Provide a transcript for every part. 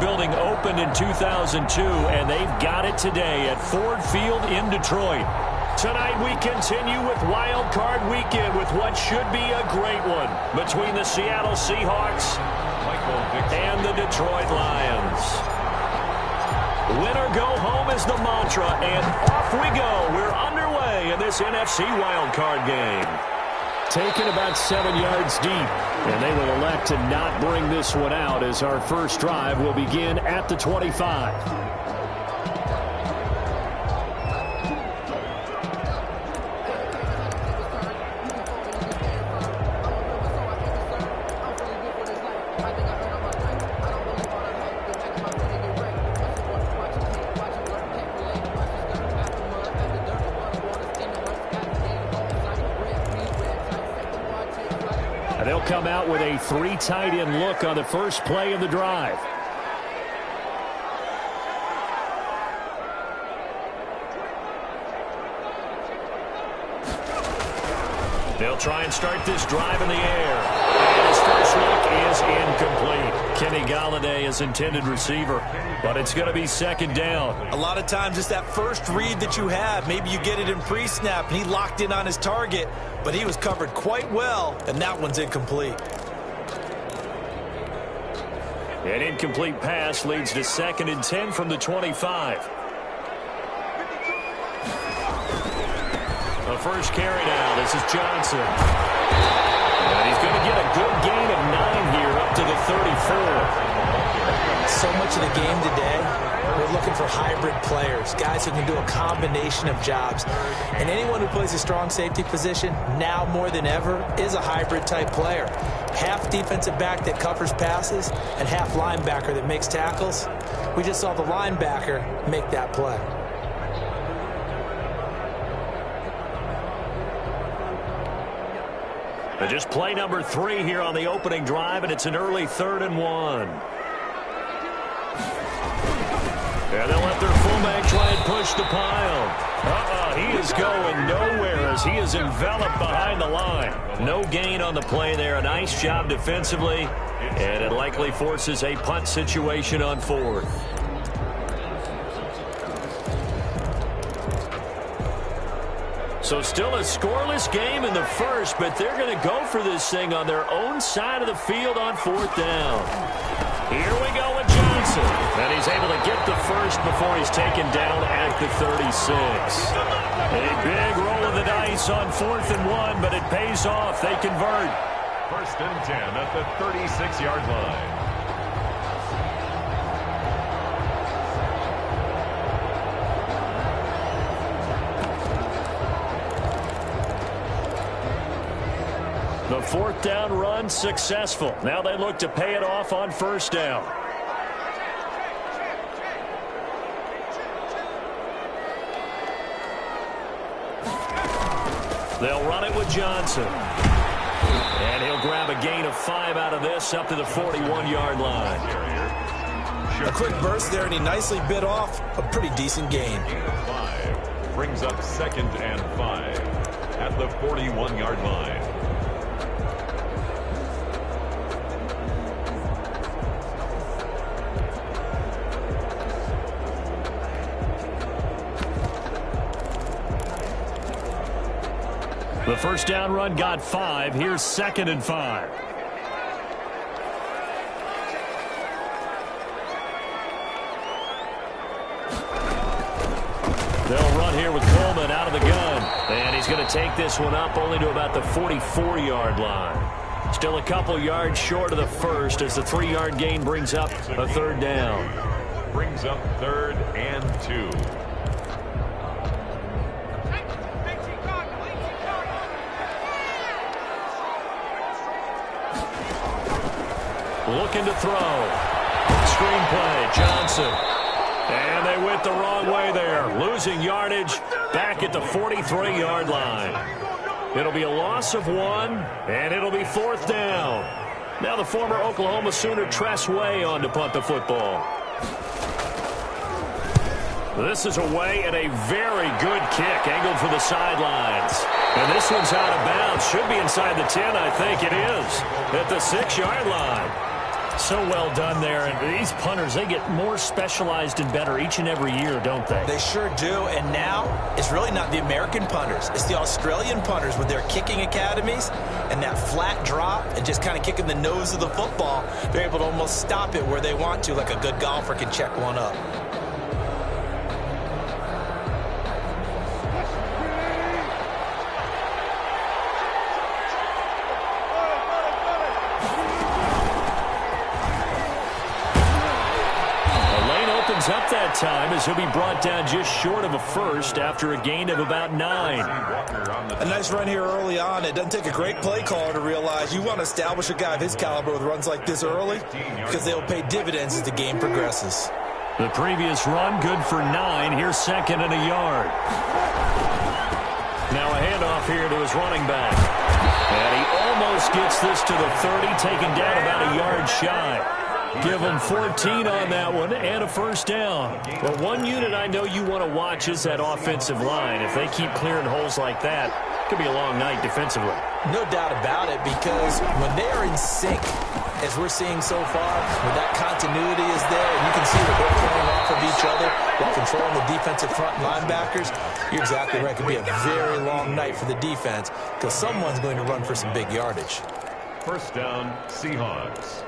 building opened in 2002, and they've got it today at Ford Field in Detroit. Tonight we continue with Wild Card Weekend with what should be a great one between the Seattle Seahawks and the Detroit Lions. Win or go home is the mantra, and off we go. We're underway in this NFC Wild Card game. Taken about 7 yards deep, and they will elect to not bring this one out as our first drive will begin at the 25. They'll come out with a 3 tight end look on the first play of the drive. They'll try and start this drive in the air. And his first look is incomplete. Kenny Galladay is intended receiver, but it's going to be second down. A lot of times it's that first read that you have. Maybe you get it in pre-snap, and he locked in on his target, but he was covered quite well, and that one's incomplete. An incomplete pass leads to 2nd and 10 from the 25. The first carry now. This is Johnson. And he's going to get a good gain of 9 here up to the 34. So much of the game today, we're looking for hybrid players, guys who can do a combination of jobs. And anyone who plays a strong safety position, now more than ever, is a hybrid type player. Half defensive back that covers passes and half linebacker that makes tackles. We just saw the linebacker make that play. Just play number 3 here on the opening drive, and it's an early 3rd and 1. And they'll let their fullback try and push the pile. He is going nowhere as he is enveloped behind the line. No gain on the play there. A nice job defensively, and it likely forces a punt situation on 4th. So still a scoreless game in the first, but they're going to go for this thing on their own side of the field on 4th down. Here we go with Johnson. And he's able to get the first before he's taken down at the 36. A big roll of the dice on 4th and 1, but it pays off. They convert. 1st and 10 at the 36-yard line. The 4th down run successful. Now they look to pay it off on 1st down. They'll run it with Johnson. And he'll grab a gain of 5 out of this up to the 41-yard line. A quick burst there, and he nicely bit off a pretty decent gain. 5 brings up 2nd and 5 at the 41-yard line. The 1st down run got 5. Here's 2nd and 5. They'll run here with Coleman out of the gun. And he's going to take this one up only to about the 44-yard line. Still a couple yards short of the first as the 3-yard gain brings up a 3rd down. Brings up 3rd and 2. Looking to throw. Screen play, Johnson. And they went the wrong way there. Losing yardage back at the 43-yard line. It'll be a loss of 1, and it'll be 4th down. Now the former Oklahoma Sooner Tress Way on to punt the football. This is away and a very good kick angled for the sidelines. And this one's out of bounds. Should be inside the 10, I think it is. At the 6-yard line. So well done there. And these punters, they get more specialized and better each and every year, don't they? They sure do. And now it's really not the American punters. It's the Australian punters with their kicking academies and that flat drop and just kind of kicking the nose of the football. They're able to almost stop it where they want to, like a good golfer can check one up. Up that time as he'll be brought down just short of a first after a gain of about 9. A nice run here early on. It doesn't take a great play caller to realize you want to establish a guy of his caliber with runs like this early because they'll pay dividends as the game progresses. The previous run good for 9. Here's second and a yard. Now a handoff here to his running back. And he almost gets this to the 30, taken down about a yard shy. Give them 14 on that one and a first down. But one unit I know you want to watch is that offensive line. If they keep clearing holes like that, it could be a long night defensively. No doubt about it, because when they are in sync, as we're seeing so far, when that continuity is there, and you can see that they're playing off of each other while controlling the defensive front linebackers, you're exactly right. It could be a very long night for the defense because someone's going to run for some big yardage. First down, Seahawks.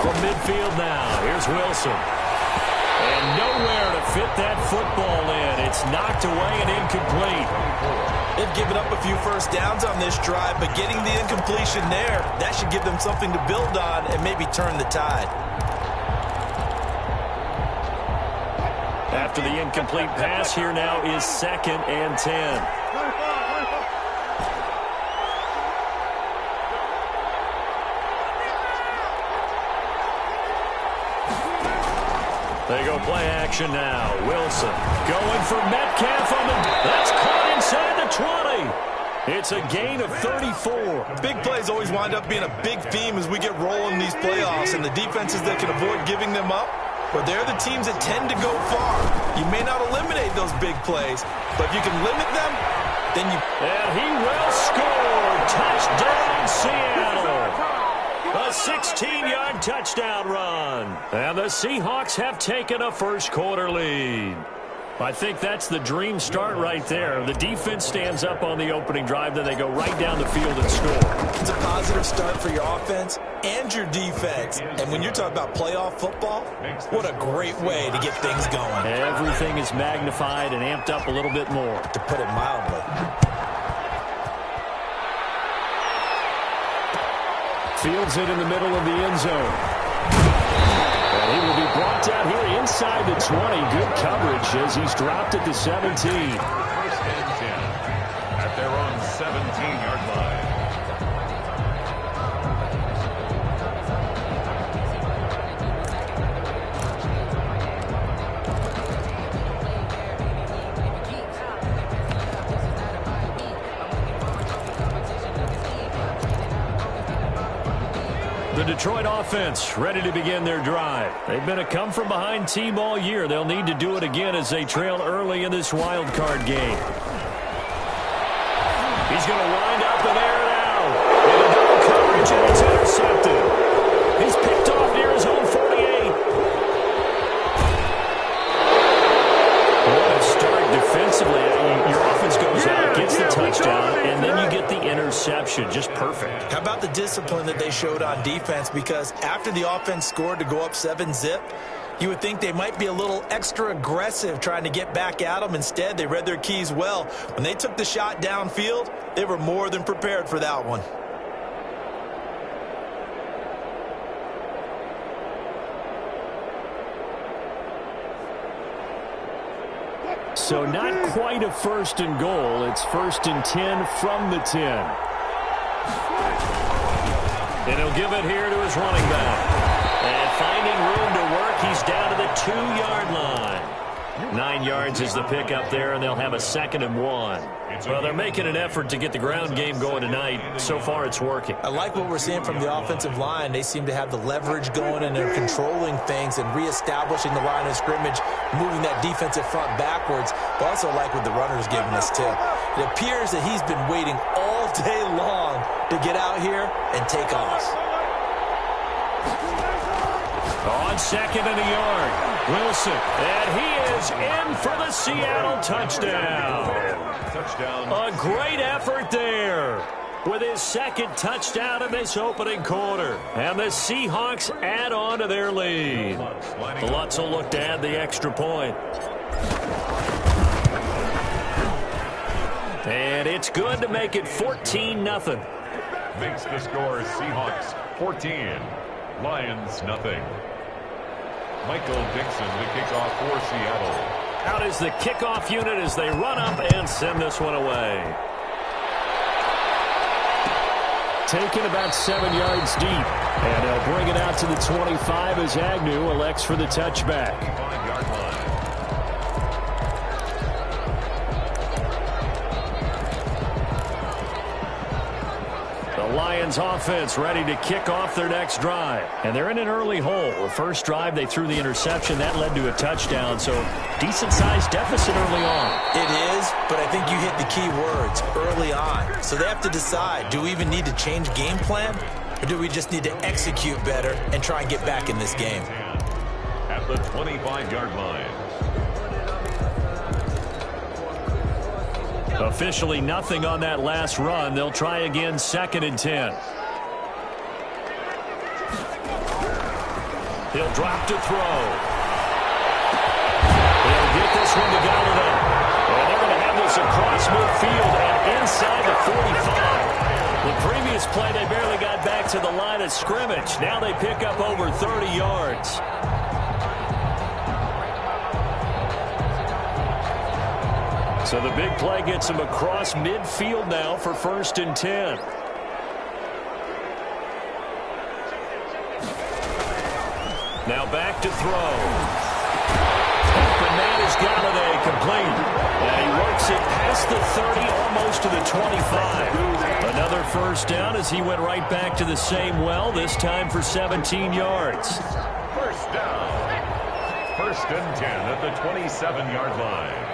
From midfield now, here's Wilson. And nowhere to fit that football in. It's knocked away and incomplete. They've given up a few first downs on this drive, but getting the incompletion there, that should give them something to build on and maybe turn the tide. After the incomplete pass, here now is second and 10. They go play action now. Wilson going for Metcalf on the... That's caught inside the 20. It's a gain of 34. Big plays always wind up being a big theme as we get rolling in these playoffs, and the defenses that can avoid giving them up, but they're the teams that tend to go far. You may not eliminate those big plays, but if you can limit them, then you... And he will score. Touchdown, Seattle. A 16-yard touchdown run. And the Seahawks have taken a first-quarter lead. I think that's the dream start right there. The defense stands up on the opening drive, then they go right down the field and score. It's a positive start for your offense and your defense. And when you're talking about playoff football, what a great way to get things going. Everything is magnified and amped up a little bit more. To put it mildly. Fields it in the middle of the end zone. And he will be brought down here inside the 20. Good coverage as he's dropped at the 17. First and 10 at their own 17-yard line. The Detroit offense ready to begin their drive. They've been a come-from-behind team all year. They'll need to do it again as they trail early in this wild card game. He's going to wind up in there now. And a double coverage, and it's intercepted. He's picked off near his own 48. What a start defensively. Your offense goes out, gets the touchdown, and then you get the interception. Just perfect. How about the discipline that they showed on defense? Because after the offense scored to go up 7-zip, you would think they might be a little extra aggressive trying to get back at them. Instead, they read their keys well. When they took the shot downfield, they were more than prepared for that one. So not quite a first and goal. It's first and 10 from the 10. And he'll give it here to his running back. And finding room to work, he's down to the 2-yard line. 9 yards is the pickup there, and they'll have a 2nd and 1. Well, they're making an effort to get the ground game going tonight. So far, it's working. I like what we're seeing from the offensive line. They seem to have the leverage going, and they're controlling things and reestablishing the line of scrimmage, moving that defensive front backwards. But also like what the runner's giving us, too. It appears that he's been waiting all day long to get out here and take off. On 2nd and a yard, Wilson, and he is in for the Seattle touchdown. A great effort there with his 2nd touchdown in this opening quarter. And the Seahawks add on to their lead. The Lutz will look to add the extra point. And it's good to make it 14-0. Makes the score Seahawks 14, Lions nothing. Michael Dixon to kick off for Seattle. Out is the kickoff unit as they run up and send this one away. Taken about 7 yards deep. And they'll bring it out to the 25 as Agnew elects for the touchback. 5-yard line. The Lions offense ready to kick off their next drive. And they're in an early hole. The first drive, they threw the interception. That led to a touchdown. So decent-sized deficit early on. It is, but I think you hit the key words, early on. So they have to decide, do we even need to change game plan? Or do we just need to execute better and try and get back in this game? At the 25-yard line. Officially nothing on that last run. They'll try again, 2nd and 10. He'll drop to throw. He'll get this one to Galladay. And they're going to have this across midfield and inside the 45. The previous play, they barely got back to the line of scrimmage. Now they pick up over 30 yards. So the big play gets him across midfield now for 1st and 10. Now back to throw. And that is Galladay complete. And he works it past the 30, almost to the 25. Another 1st down as he went right back to the same well, this time for 17 yards. 1st down. 1st and 10 at the 27-yard line.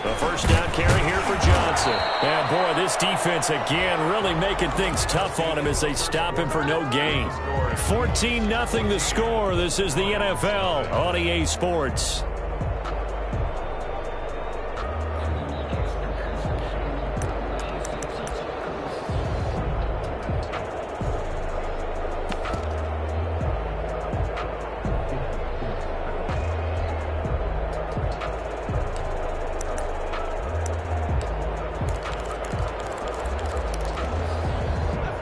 The 1st down carry here for Johnson. And boy, this defense again really making things tough on him as they stop him for no gain. 14-0 the score. This is the NFL on EA Sports.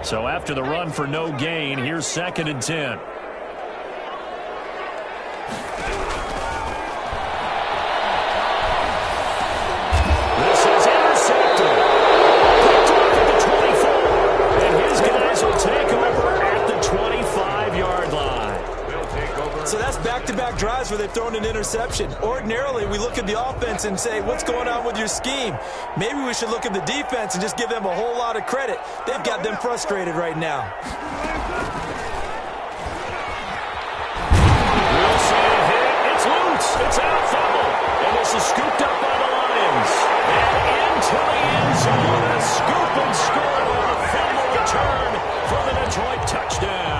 So after the run for no gain, here's 2nd and 10. This is intercepted. Picked off at the 24. And his guys will take over at the 25-yard line. They'll take over. So that's back-to-back drives where they've thrown an interception. Ordinarily, we look at the offense and say, what's going on with your scheme? Maybe we should look at the defense and just give them a whole lot of credit. They've got them frustrated right now. Wilson hit. It's loose. It's out fumble. And this is scooped up by the Lions. And into the end zone. A scoop and score on a fumble return for the Detroit touchdown.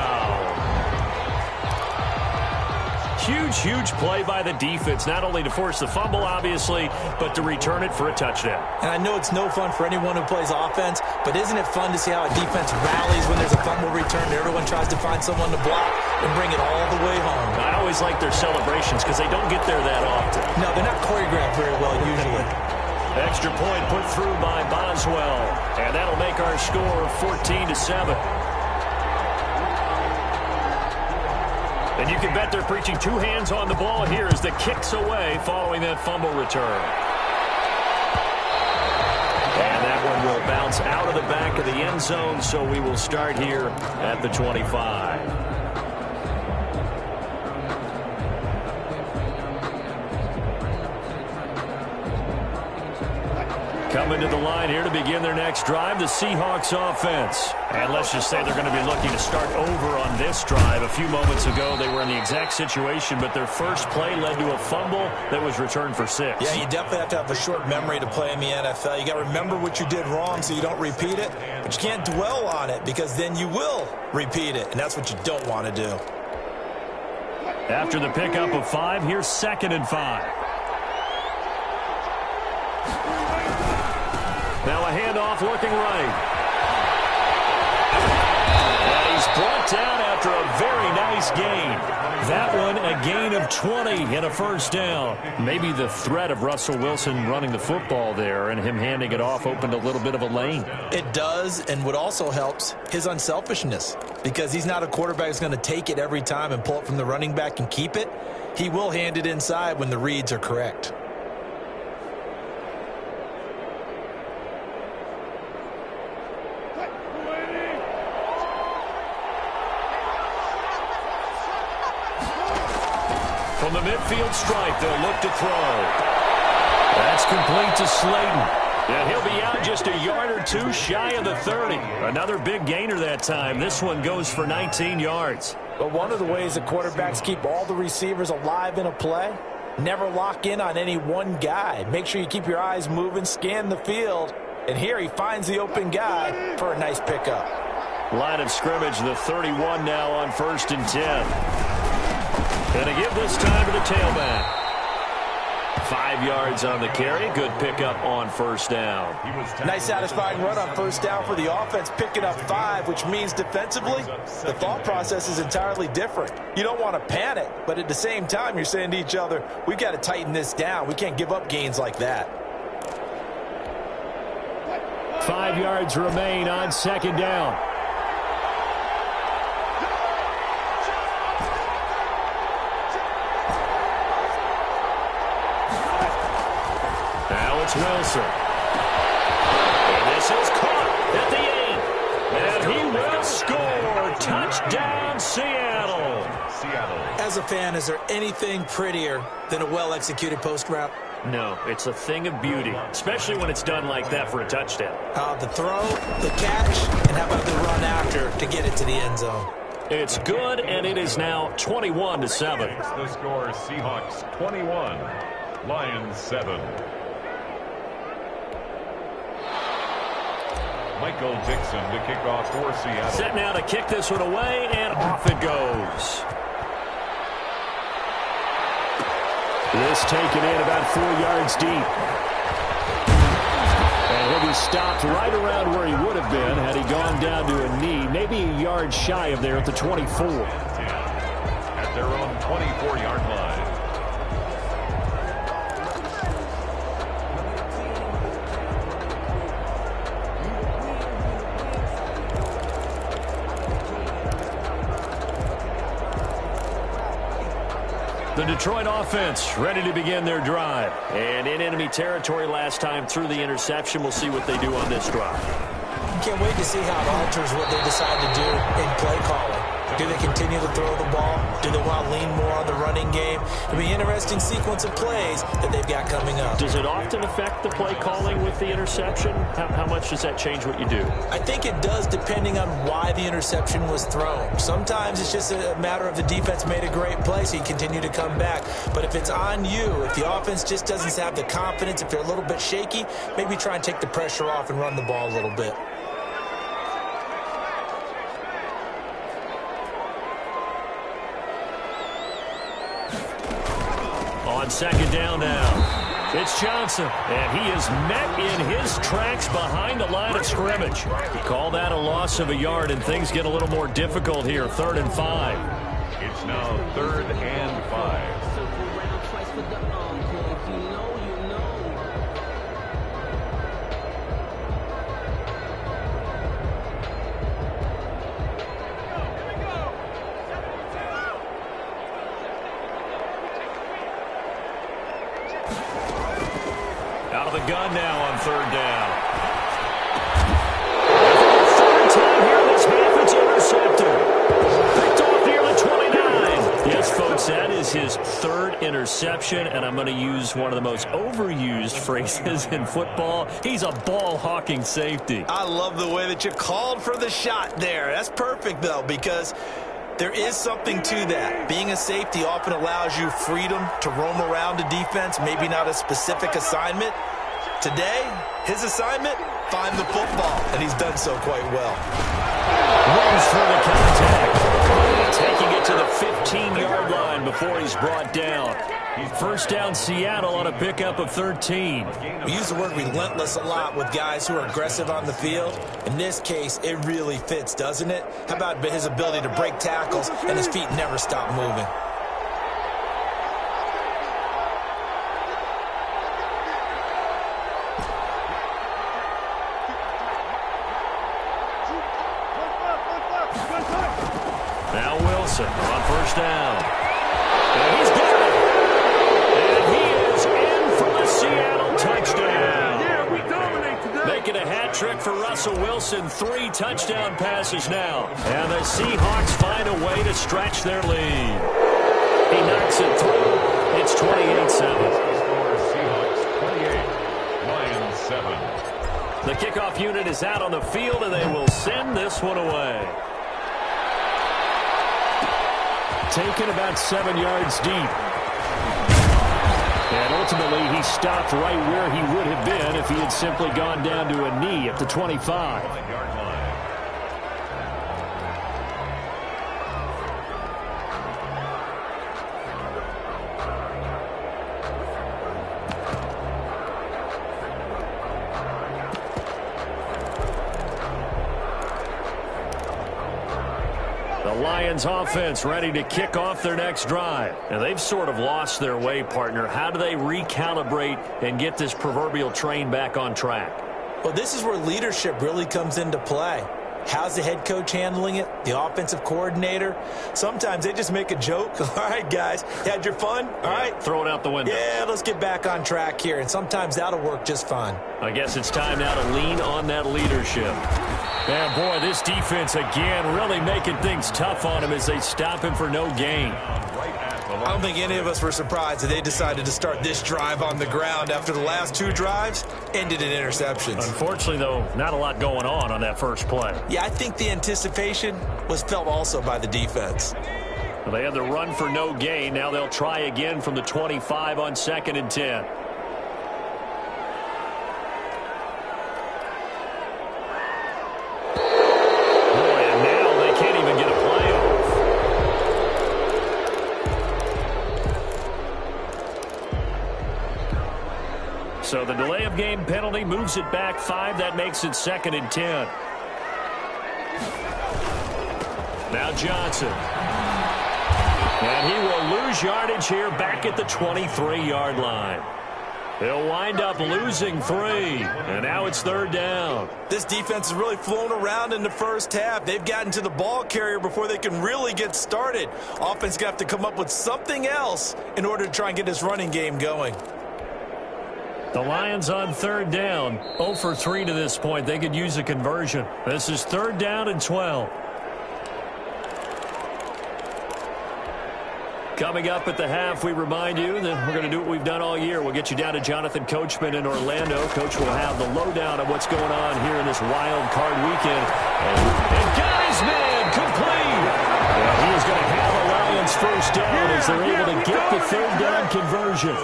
Huge play by the defense, not only to force the fumble, obviously, but to return it for a touchdown. And I know it's no fun for anyone who plays offense, but isn't it fun to see how a defense rallies when there's a fumble return and everyone tries to find someone to block and bring it all the way home? I always like their celebrations because they don't get there that often. No, they're not choreographed very well usually. Extra point put through by Boswell, and that'll make our score 14-7. And you can bet they're preaching 2 hands on the ball here as the kick's away following that fumble return. And that one will bounce out of the back of the end zone, so we will start here at the 25. Coming to the line here to begin their next drive, the Seahawks offense. And let's just say they're going to be looking to start over on this drive. A few moments ago, they were in the exact situation, but their first play led to a fumble that was returned for 6. Yeah, you definitely have to have a short memory to play in the NFL. You got to remember what you did wrong so you don't repeat it, but you can't dwell on it because then you will repeat it, and that's what you don't want to do. After the pickup of 5, here's 2nd and 5. Now a handoff looking right. And he's brought down after a very nice gain. That one a gain of 20 and a first down. Maybe the threat of Russell Wilson running the football there and him handing it off opened a little bit of a lane. It does, and what also helps, his unselfishness. Because he's not a quarterback who's going to take it every time and pull it from the running back and keep it. He will hand it inside when the reads are correct. From the midfield stripe, they'll look to throw. That's complete to Slayton. And he'll be out just a yard or two shy of the 30. Another big gainer that time. This one goes for 19 yards. But one of the ways that quarterbacks keep all the receivers alive in a play, never lock in on any one guy. Make sure you keep your eyes moving, scan the field. And here he finds the open guy for a nice pickup. Line of scrimmage, the 31 now on 1st and 10. And to give this time to the tailback. 5 yards on the carry. Good pickup on 1st down. Nice satisfying run on 1st down for the offense, picking up 5, which means defensively, the thought process is entirely different. You don't want to panic, but at the same time, you're saying to each other, we've got to tighten this down. We can't give up gains like that. 5 yards remain on 2nd down. It's Wilson. And this is caught at the 8. And he will score. Touchdown, Seattle. As a fan, is there anything prettier than a well-executed post route? No, it's a thing of beauty, especially when it's done like that for a touchdown. The throw, the catch, and how about the run after to get it to the end zone? It's good, and it is now 21-7. The score, Seahawks 21, Lions 7. Michael Dixon to kick off for Seattle. Set now to kick this one away, and off it goes. This taken in about 4 yards deep. And he'll be stopped right around where he would have been had he gone down to a knee, maybe a yard shy of there at the 24. At their own 24-yard line. The Detroit offense ready to begin their drive. And in enemy territory last time through the interception. We'll see what they do on this drive. Can't wait to see how it alters what they decide to do in play calling. Do they continue to throw the ball? Do they want to lean more on the running game? It'll be an interesting sequence of plays that they've got coming up. Does it often affect the play calling with the interception? How much does that change what you do? I think it does depending on why the interception was thrown. Sometimes it's just a matter of the defense made a great play, so you continue to come back. But if it's on you, if the offense just doesn't have the confidence, if they're a little bit shaky, maybe try and take the pressure off and run the ball a little bit. On 2nd down now, it's Johnson, and he is met in his tracks behind the line of scrimmage. Call that a loss of a yard, and things get a little more difficult here. 3rd and 5. It's now 3rd and 5. Out of the gun now on 3rd down. Third time here this half, it's intercepted. Picked off near the 29. Yes, Yes, folks, that is his third interception, and I'm going to use one of the most overused phrases in football. He's a ball-hawking safety. I love the way that you called for the shot there. That's perfect, though, because there is something to that. Being a safety often allows you freedom to roam around a defense, maybe not a specific assignment. Today, his assignment, find the football, and he's done so quite well. Runs for the contact. Taking it to the 15-yard line before he's brought down. First down, Seattle on a pickup of 13. We use the word relentless a lot with guys who are aggressive on the field. In this case, it really fits, doesn't it? How about his ability to break tackles and his feet never stop moving? Now Wilson on first down. And he's got it. And he is in for the Seattle touchdown. Yeah, we dominate today. Making a hat trick for Russell Wilson. 3 touchdown passes now. And the Seahawks find a way to stretch their lead. He knocks it through. It's 28-7. Seahawks 28, Lions 7. The kickoff unit is out on the field, and they will send this one away. Taken about 7 yards deep. And ultimately, he stopped right where he would have been if he had simply gone down to a knee at the 25. Yard line. The Lions offense ready to kick off their next drive. And they've sort of lost their way, partner. How do they recalibrate and get this proverbial train back on track? Well, this is where leadership really comes into play. How's the head coach handling it? The offensive coordinator? Sometimes they just make a joke. All right, guys, you had your fun? All right. Throw it out the window. Yeah, let's get back on track here. And sometimes that'll work just fine. I guess it's time now to lean on that leadership. And, boy, this defense, again, really making things tough on him as they stop him for no gain. I don't think any of us were surprised that they decided to start this drive on the ground after the last 2 drives ended in interceptions. Unfortunately, though, not a lot going on that first play. Yeah, I think the anticipation was felt also by the defense. Well, they had the run for no gain. Now they'll try again from the 25 on 2nd and 10. So the delay of game penalty moves it back 5. That makes it 2nd and 10. Now Johnson. And he will lose yardage here back at the 23-yard line. He'll wind up losing 3. And now it's 3rd down. This defense has really flown around in the first half. They've gotten to the ball carrier before they can really get started. Offense got to come up with something else in order to try and get this running game going. The Lions on 3rd down. 0 for 3 to this point. They could use a conversion. This is 3rd down and 12. Coming up at the half, we remind you that we're going to do what we've done all year. We'll get you down to Jonathan Coachman in Orlando. Coach will have the lowdown of what's going on here in this wild card weekend. And got his man complete. And he is going to have a Lions first down as they're able to get the 3rd down conversion.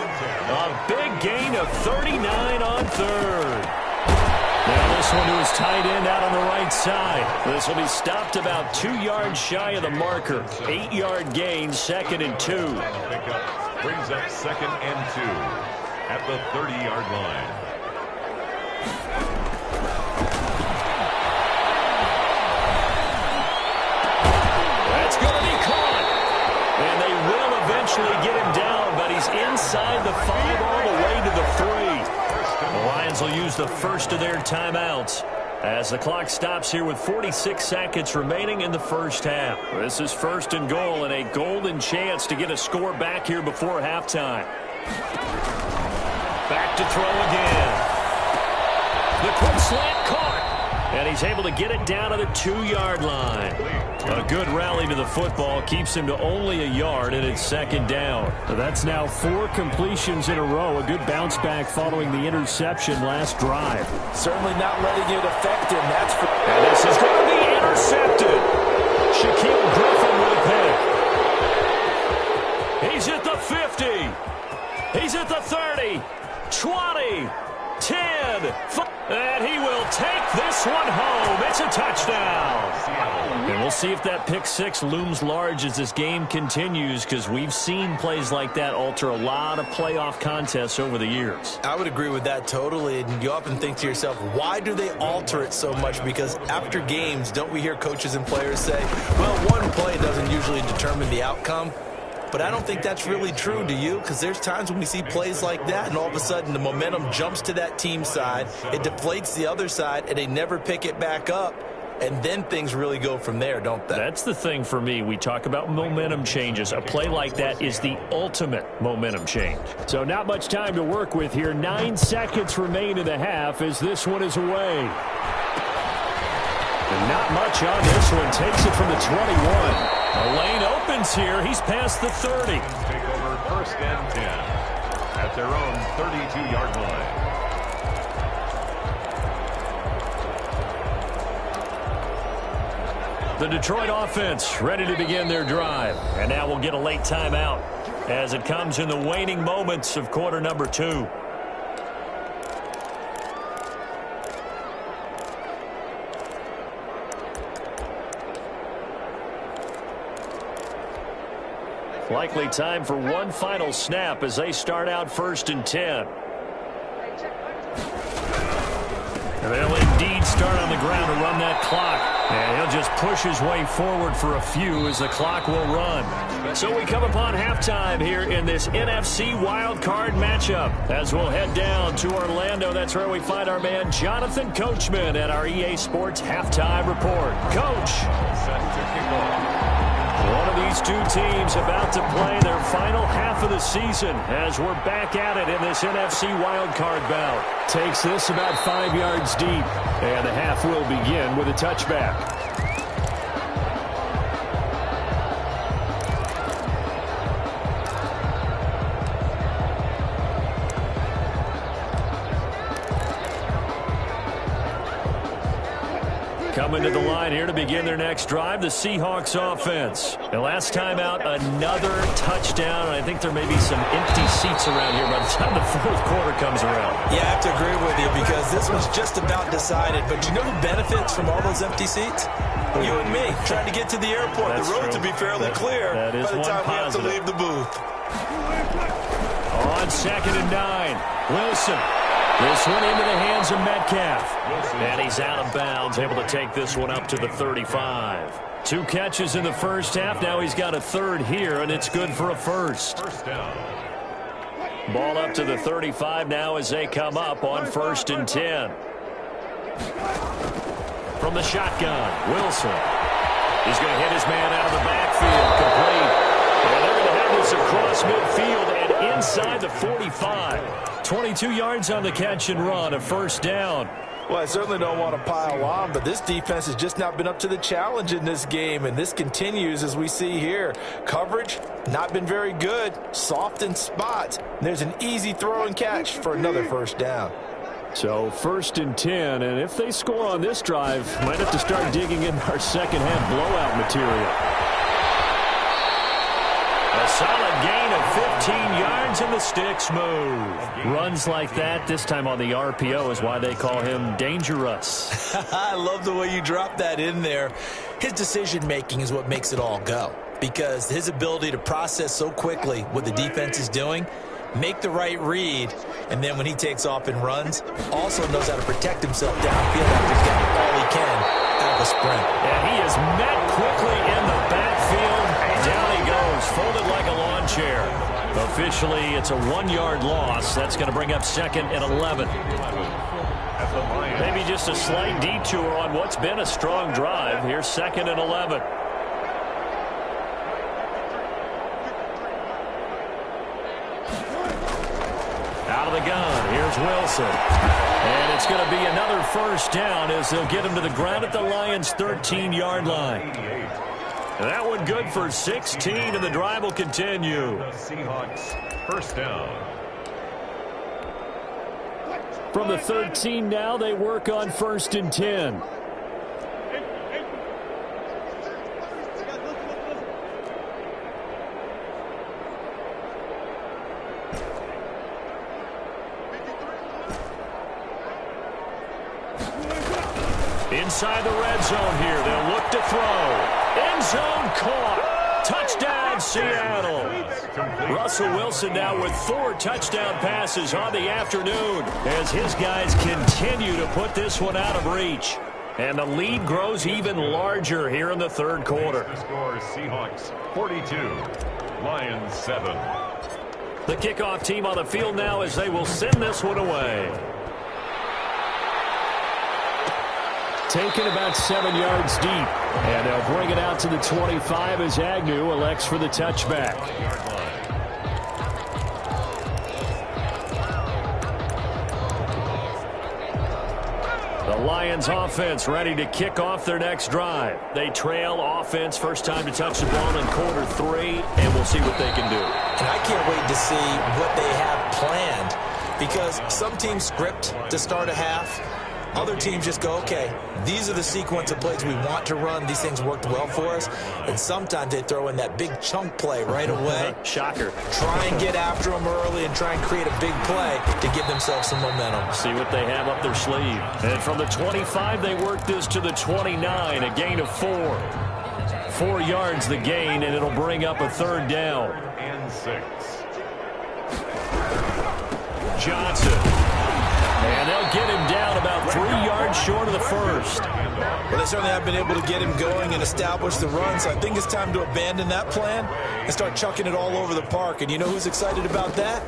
A big gain of 39 on 3rd. Now this one to his tight end out on the right side. This will be stopped about 2 yards shy of the marker. 8-yard gain, 2nd and 2. Pickup brings up 2nd and 2 at the 30-yard line. That's going to be caught. And they will eventually get him down, but he's inside the 5 all the way to the 3. The Lions will use the first of their timeouts as the clock stops here with 46 seconds remaining in the first half. This is 1st and goal and a golden chance to get a score back here before halftime. Back to throw again. The quick slant caught. And he's able to get it down to the 2-yard line. A good rally to the football keeps him to only a yard, and it's second down. So that's now 4 completions in a row. A good bounce back following the interception last drive. Certainly not letting it affect him. That's for. And this is going to be intercepted. Shaquille Griffin with a pick. He's at the 50. He's at the 30. 20. 10. 5. And he will take this one home. It's a touchdown. And we'll see if that pick six looms large as this game continues, because we've seen plays like that alter a lot of playoff contests over the years. I would agree with that totally. And you often think to yourself, why do they alter it so much? Because after games, don't we hear coaches and players say, well, one play doesn't usually determine the outcome? But I don't think that's really true, do you? Because there's times when we see plays like that, and all of a sudden the momentum jumps to that team side, it deflates the other side, and they never pick it back up. And then things really go from there, don't they? That's the thing for me. We talk about momentum changes. A play like that is the ultimate momentum change. So not much time to work with here. 9 seconds remain in the half as this one is away. And not much on this one. Takes it from the 21. A lane opens here. He's past the 30. Take over 1st and 10 at their own 32-yard line. The Detroit offense ready to begin their drive. And now we'll get a late timeout as it comes in the waning moments of quarter number 2. Likely time for one final snap as they start out 1st and 10. And they'll indeed start on the ground to run that clock. And he'll just push his way forward for a few as the clock will run. So we come upon halftime here in this NFC wildcard matchup. As we'll head down to Orlando, that's where we find our man Jonathan Coachman at our EA Sports Halftime Report. Coach. Set to kick off. One of these two teams about to play their final half of the season as we're back at it in this NFC wildcard bout. Takes this about 5 yards deep, and the half will begin with a touchback. Coming to the line here to begin their next drive, the Seahawks offense. And last time out, another touchdown. And I think there may be some empty seats around here by the time the 4th quarter comes around. Yeah, I have to agree with you because this was just about decided. But you know who benefits from all those empty seats? You and me, trying to get to the airport. That's the road true. to be fairly clear that is by the time one we have to positive. leave the booth. On 2nd and 9, Wilson. This one into the hands of Metcalf. And he's out of bounds, able to take this one up to the 35. 2 catches in the first half. Now he's got a 3rd here, and it's good for a first. First down. Ball up to the 35 now as they come up on 1st and 10. From the shotgun, Wilson. He's going to hit his man out of the backfield, complete. And they're going to have this across midfield and inside the 45. 22 yards on the catch and run, a first down. Well, I certainly don't want to pile on, but this defense has just not been up to the challenge in this game, and this continues as we see here. Coverage, not been very good, soft in spots. There's an easy throw and catch for another first down. So 1st and 10, and if they score on this drive, might have to start digging in our second half blowout material. A solid gain of 15 yards and the sticks move. Runs like that, this time on the RPO, is why they call him dangerous. I love the way you drop that in there. His decision-making is what makes it all go, because his ability to process so quickly what the defense is doing, make the right read, and then when he takes off and runs, also knows how to protect himself downfield after he's got all he can out of a sprint. And he is met quickly in the backfield. Down he goes, folded like a lawn chair. Officially, it's a 1-yard loss. That's going to bring up 2nd and 11. Maybe just a slight detour on what's been a strong drive. Here's 2nd and 11. Out of the gun, here's Wilson. And it's going to be another first down as they'll get him to the ground at the Lions' 13-yard line. That one good for 16, and the drive will continue. The Seahawks first down. From the 13 now, they work on 1st and 10. Inside the red zone here, they'll look to throw. End zone caught. Touchdown, Seattle. Russell Wilson now with 4 touchdown passes on the afternoon as his guys continue to put this one out of reach. And the lead grows even larger here in the third quarter. The score is Seahawks 42, Lions 7. The kickoff team on the field now as they will send this one away. Taken about 7 yards deep. And they'll bring it out to the 25 as Agnew elects for the touchback. The Lions offense ready to kick off their next drive. They trail offense, first time to touch the ball in quarter 3, and we'll see what they can do. And I can't wait to see what they have planned, because some teams script to start a half. Other teams just go, okay, these are the sequence of plays we want to run. These things worked well for us. And sometimes they throw in that big chunk play right away. Shocker. Try and get after them early and try and create a big play to give themselves some momentum. See what they have up their sleeve. And from the 25, they work this to the 29, a gain of 4. 4 yards the gain, and it'll bring up a third down. And 6. Johnson. And they'll get him down about 3 yards short of the first. Well, they certainly have been able to get him going and establish the run, so I think it's time to abandon that plan and start chucking it all over the park. And you know who's excited about that?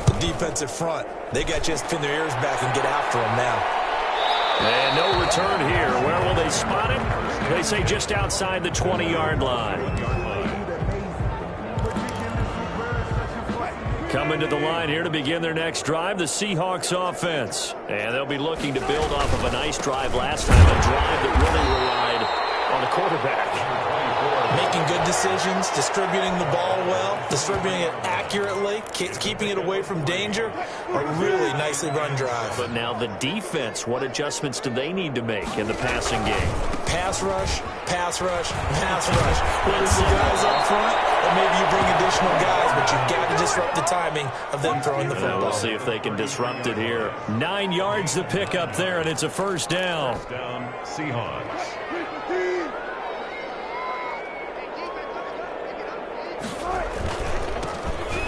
The defensive front. They got just pin their ears back and get after him now. And no return here. Where will they spot him? They say just outside the 20-yard line. Coming to the line here to begin their next drive, the Seahawks offense. And they'll be looking to build off of a nice drive last time, a drive that really relied on the quarterback. Making good decisions, distributing the ball well, distributing it accurately, keeping it away from danger. A really nicely run drive. But now the defense, what adjustments do they need to make in the passing game? Pass rush, pass rush, pass rush. Whether it's the guys up front or maybe you bring additional guys, but you've got to disrupt the timing of them throwing the football. We'll see if they can disrupt it here. 9 yards to pick up there, and it's a first down. First down, Seahawks.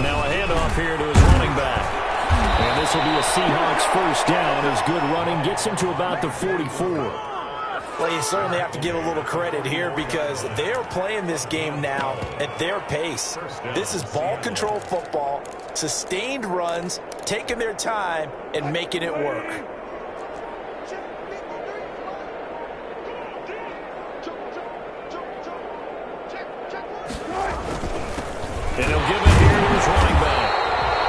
Now a handoff here to his running back. And this will be a Seahawks first down as good running gets him to about the 44. Well, you certainly have to give a little credit here because they're playing this game now at their pace. This is ball control football, sustained runs, taking their time, and making it work. And he'll give it here to his running back.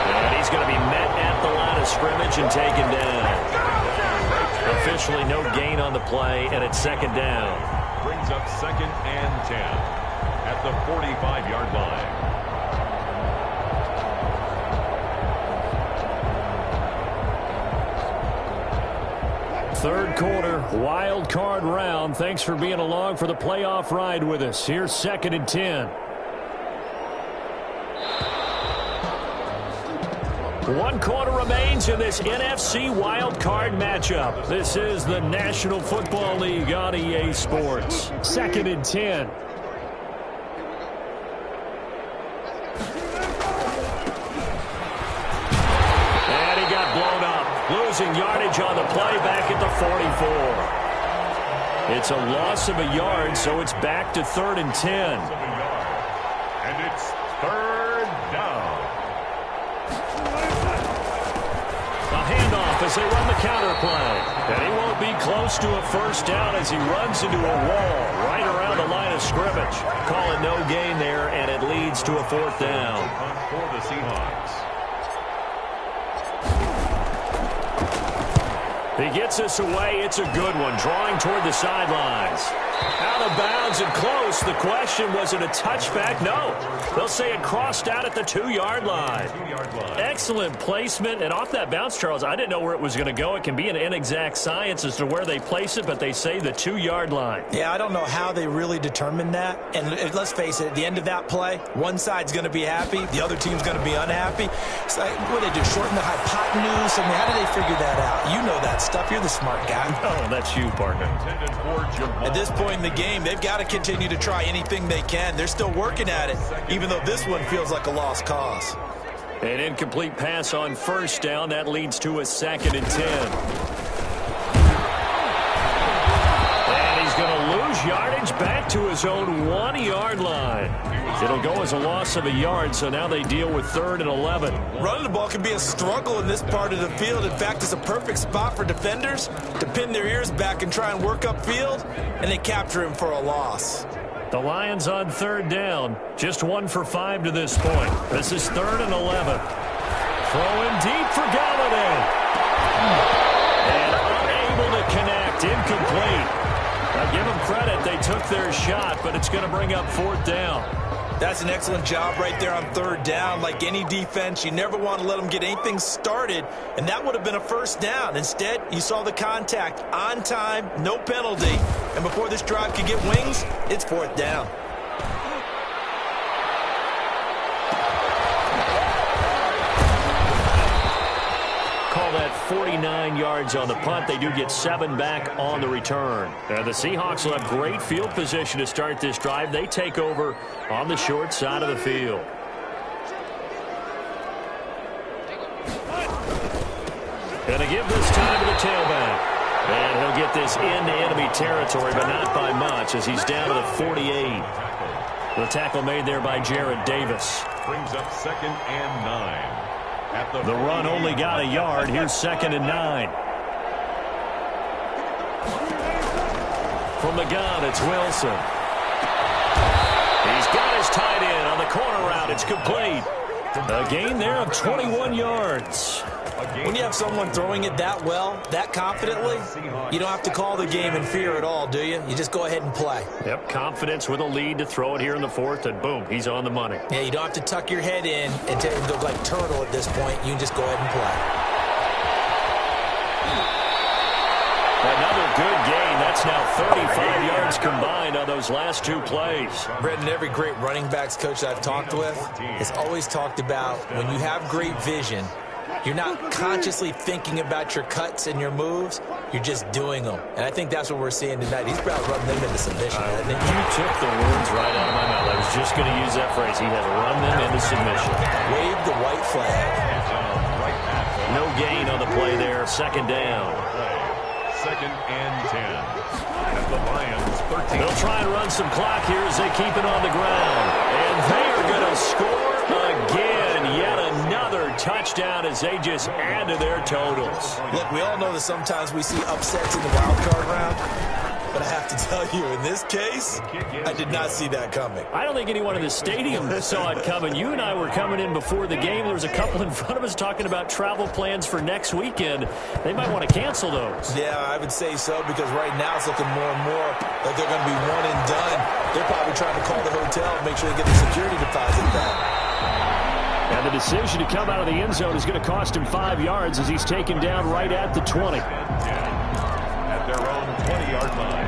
And he's going to be met at the line of scrimmage and taken down. Officially no gain on the play, and it's second down. Brings up 2nd and 10 at the 45-yard line. Third quarter, wild card round. Thanks for being along for the playoff ride with us. Here's 2nd and 10. 1 quarter remains in this NFC wild card matchup. This is the National Football League on EA Sports. 2nd and 10. And he got blown up. Losing yardage on the play back at the 44. It's a loss of a yard, so it's back to 3rd and 10. And it's 3rd down. Handoff as they run the counter play. And he won't be close to a first down as he runs into a wall right around the line of scrimmage. Call it no gain there, and it leads to a 4th down. For the Seahawks. He gets this away. It's a good one. Drawing toward the sidelines. Out of bounds and close. The question, was it a touchback? No. They'll say it crossed out at the 2-yard line. Excellent placement. And off that bounce, Charles, I didn't know where it was going to go. It can be an inexact science as to where they place it, but they say the 2-yard line. Yeah, I don't know how they really determined that. And let's face it, at the end of that play, one side's going to be happy, the other team's going to be unhappy. It's like, what do they do, shorten the hypotenuse? I mean, how do they figure that out? You know that stuff. You're the smart guy. Oh, that's you, partner. At this point in the game, they've got to continue to try anything they can. They're still working at it, even though this one feels like a lost cause. An incomplete pass on first down. That leads to a 2nd and 10. And he's going to lose yardage back to his own 1-yard line. It'll go as a loss of a yard, so now they deal with 3rd and 11. Running the ball can be a struggle in this part of the field. In fact, it's a perfect spot for defenders to pin their ears back and try and work upfield, and they capture him for a loss. The Lions on 3rd down. Just 1 for 5 to this point. This is 3rd and 11. Throwing deep for Galladay. And unable to connect. Incomplete. I give them credit. They took their shot, but it's going to bring up 4th down. That's an excellent job right there on 3rd down. Like any defense, you never want to let them get anything started, and that would have been a 1st down. Instead, you saw the contact on time, no penalty, and before this drive could get wings, it's 4th down. Call that 49 yards on the punt. They do get 7 back on the return. The Seahawks will have great field position to start this drive. They take over on the short side of the field. Going to give this time to the tailback. And he'll get this into enemy territory, but not by much as he's down to the 48. The tackle made there by Jarrett Davis. Brings up 2nd and 9. The run only got a yard. Here's 2nd and 9. From the gun, it's Wilson. He's got his tight end on the corner route. It's complete. A gain there of 21 yards. When you have someone throwing it that well, that confidently, you don't have to call the game in fear at all, do you? You just go ahead and play. Yep, confidence with a lead to throw it here in the 4th, and boom, he's on the money. Yeah, you don't have to tuck your head in and go like turtle at this point. You can just go ahead and play. Another good gain. That's now 35 yards combined on those last 2 plays. Brendan, every great running backs coach I've talked with has always talked about when you have great vision, you're not consciously thinking about your cuts and your moves. You're just doing them. And I think that's what we're seeing tonight. He's about running them into submission. You took the words right out of my mouth. I was just going to use that phrase. He has run them into submission. Wave the white flag. No gain on the play there. 2nd down. 2nd and 10. At the Lions, 13. They'll try and run some clock here as they keep it on the ground. And they are going to score again. Yet another touchdown as they just add to their totals. Look, we all know that sometimes we see upsets in the wild card round. But I have to tell you, in this case, I did not see that coming. I don't think anyone in the stadium saw it coming. You and I were coming in before the game. There was a couple in front of us talking about travel plans for next weekend. They might want to cancel those. Yeah, I would say so, because right now it's looking more and more like they're going to be one and done. They're probably trying to call the hotel and make sure they get the security deposit back. And the decision to come out of the end zone is going to cost him 5 yards as he's taken down right at the 20. At their own 20-yard line.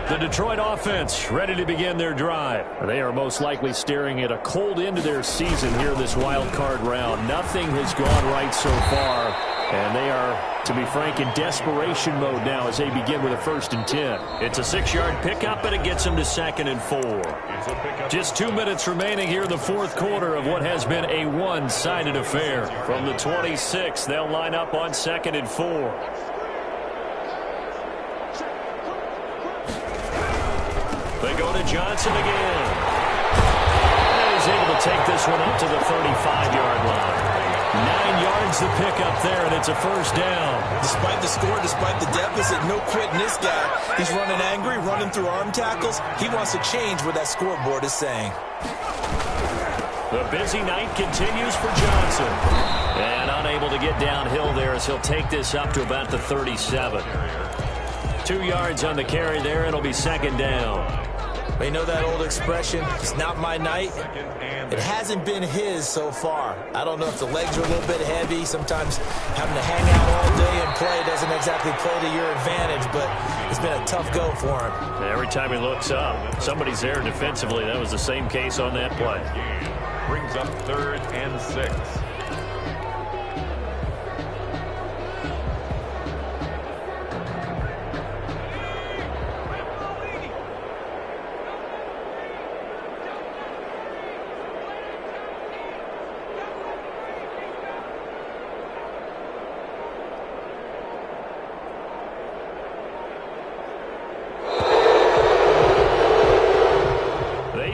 The Detroit offense ready to begin their drive. They are most likely staring at a cold end to their season here this wild card round. Nothing has gone right so far, and they are, to be frank, in desperation mode now as they begin with a 1st and 10. It's a 6-yard pickup, and it gets them to 2nd and 4. Just 2 minutes remaining here in the 4th quarter of what has been a one-sided affair. From the 26, they'll line up on 2nd and 4. They go to Johnson again. And he's able to take this one up to the 35-yard line. 9 yards to pick up there, and it's a 1st down. Despite the score, despite the deficit, no quitting this guy. He's running angry, running through arm tackles. He wants to change what that scoreboard is saying. The busy night continues for Johnson. And unable to get downhill there as he'll take this up to about the 37. 2 yards on the carry there. It'll be second down. You know that old expression, it's not my night? It hasn't been his so far. I don't know if the legs are a little bit heavy. Sometimes having to hang out all day and play doesn't exactly play to your advantage, but it's been a tough go for him. Every time he looks up, somebody's there defensively. That was the same case on that play. Brings up 3rd and 6.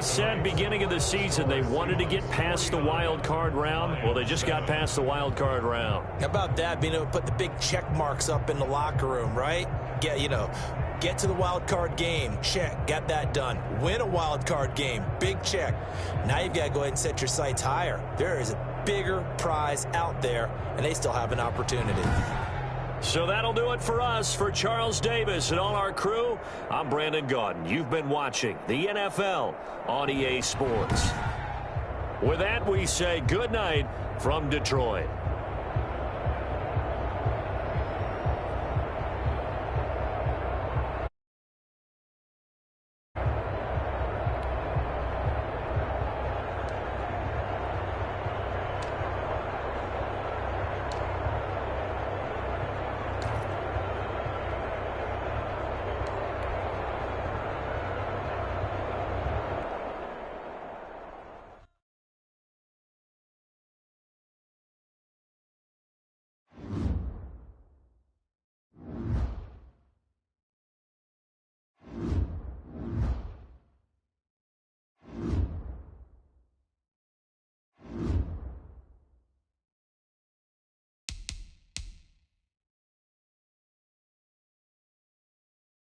Said beginning of the season they wanted to get past the wild card round. Well, they just got past the wild card round. How about that, being able to put the big check marks up in the locker room, right? Get to the wild card game, check, got that done. Win a wild card game, big check. Now you've got to go ahead and set your sights higher. There is a bigger prize out there, and they still have an opportunity. So that'll do it for us. For Charles Davis and all our crew, I'm Brandon Gaudin. You've been watching the NFL on EA Sports. With that, we say good night from Detroit.